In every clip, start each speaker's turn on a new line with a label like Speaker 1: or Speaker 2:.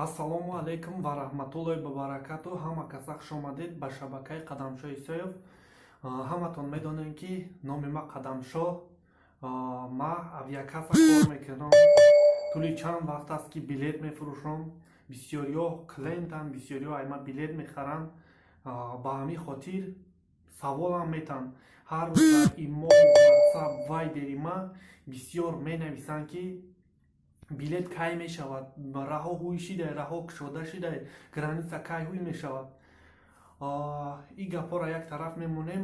Speaker 1: Ассалому алейкум ва раҳматуллоҳи ва баракату. Ҳама каса хуш омадед ба шабакаи Қадамшои Соев. Ҳаматон медонем ки номи ма Қадамшо. Ма авиакаса кор мекунам. Тӯли чанд вақт аст ки билет мефурӯшам. Бисёриҳо клиентанд, бисёриҳо айма билет мехаранд. Ба ҳамин хотир саволам метан. Ҳар рӯз дар имо, WhatsApp, Viber ма бисёр менависанд ки билет кай мешавад, раҳо ҳуй шидай, раҳо кушода шидай, граница кай ҳуй мешавад. И гапҳоро як тараф мемонем.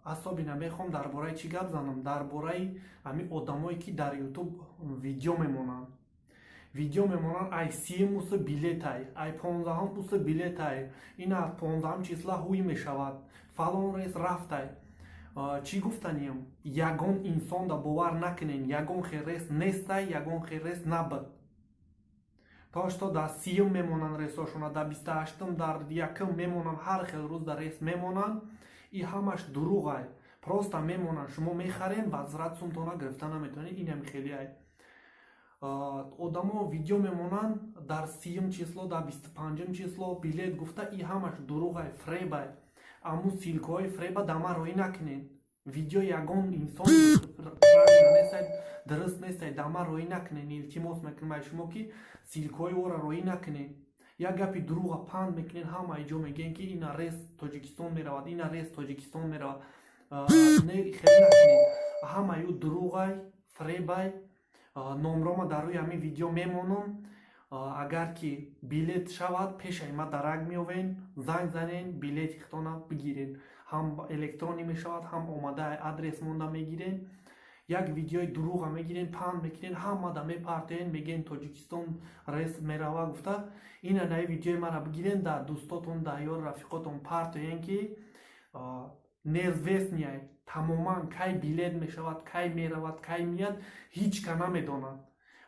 Speaker 1: Асоби намехом дар бораи чӣ гап занам? Дар бораи ҳамин одамое ки дар YouTube видео мемонанд. Видео мемонанд ай 30 билетай, ай 15 билетай, ина 15 числа ҳуй мешавад, фалон рейс рафтай. Чӣ гуфтанем? Ягон инсонда бовар накунен, ягон херрес нестай, ягон херрес набуд. То што дар 30 мемонанд рейсошона, дар 28 дар 1 мемонанд, ҳар хел рӯз дар рейс мемонанд. И ҳамаш дуругай. Просто мемонанд, шумо мехарен, возврат сумтона гирифта наметавонед. Инам хеле ай. Одамо видео мемонанд дар 30 число, дар 25 число билет гуфта, и ҳамаш дуругай, фребай. Аму силкаҳои фреба дама роӣ накунед. Видео ягон инсон дуруст нестай, дама роӣ накунед. Илтимос мекунам ай шумо ки силкаҳои оро роӣ накунед. Як гапи дуруға панд мекунед, ҳама иҷо мегӯянд ки ина рейс Тоҷикистон меравад, ина рейс Тоҷикистон меравад. Хеле накунед. Ҳамаю дуруғай, фребай. Номрома дар рӯи ҳамин видео мемонам. Агар ки билет шавад, пешаи ма дарак меовен, занг занен, билети хитона бигирен. Ҳам электрони мешавад, ҳам омада адрес монда мегирен. Як видеои дуруға мегирен, панд мекунен, ҳамада мепартоен, мегӯен Тоҷикистон рейс мерава гуфта. Ина наи видеои мара бигирен, дар дӯстотон, дар ёр рафиқотон партоен ки неизвестняй тамоман кай билет мешавад, кай меравад, кай меяд, ҳеҷ ка намедонад.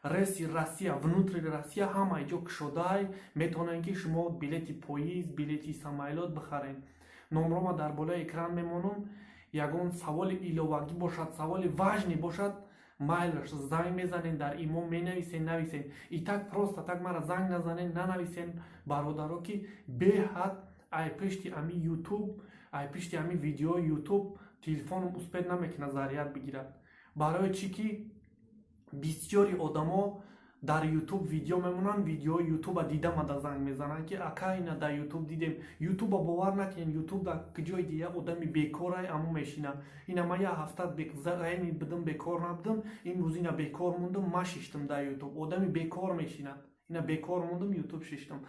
Speaker 1: Рейси Россия, внутри Россия ҳама иҷо кушодай, метавонанд ки шумо билети поезд, билети самолет бихарен. Номрома дар болои экран мемонам. Ягон саволи иловагӣ бошад, саволи важне бошад, майлаш занг мезанен, дар имо менависен, нависен. И так просто так мара занг назанен, нанависен бародаро ки беҳад ай пишти ами YouTube, ай пишти ами видеои YouTube телефонам успед намекуна заряд бигирад. Барои чӣ ки бисёри одамо дар YouTube видео мемонанд, видеои YouTube дидамада занг мезананд ки ака ина дар YouTube дидем. YouTube бовар накунед, YouTube дар куҷои дия одами бекорай аму мешина. Ина ма як ҳафта зайни будам бекор набудам, имрӯз ина бекор мондам, ма шиштам дар YouTube. Одами бекор мешинад. Ина бекор мондам, YouTube шиштам.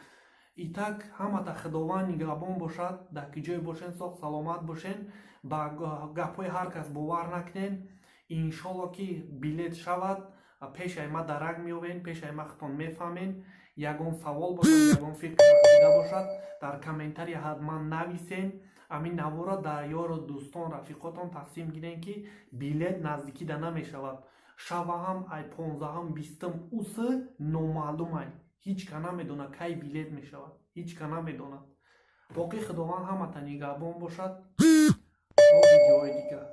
Speaker 1: И так ҳамата худованд нигаҳбон бошад, дар куҷое бошен, сог саломат бошен, ба гапҳои ҳар кас бовар накунен. Иншолло ки билет шавад, пешаи ма дарак меовен, пешаи ма хитон мефаҳмен. Ягон савол бошад, ягон фикр дида бошад, дар комментария ҳатман нависен. Амин навора дар ёру дӯстон, рафиқотон тақсим гирен ки билет наздикида намешавад. Шава ҳам ай 15-ам, 20-ам усы номаълумай. Ҳеҷ ка намедонад кай билет мешавад. Ҳеҷ ка намедонад. Боқи худованд ҳамата нигаҳбон бошад. То видеои дигар.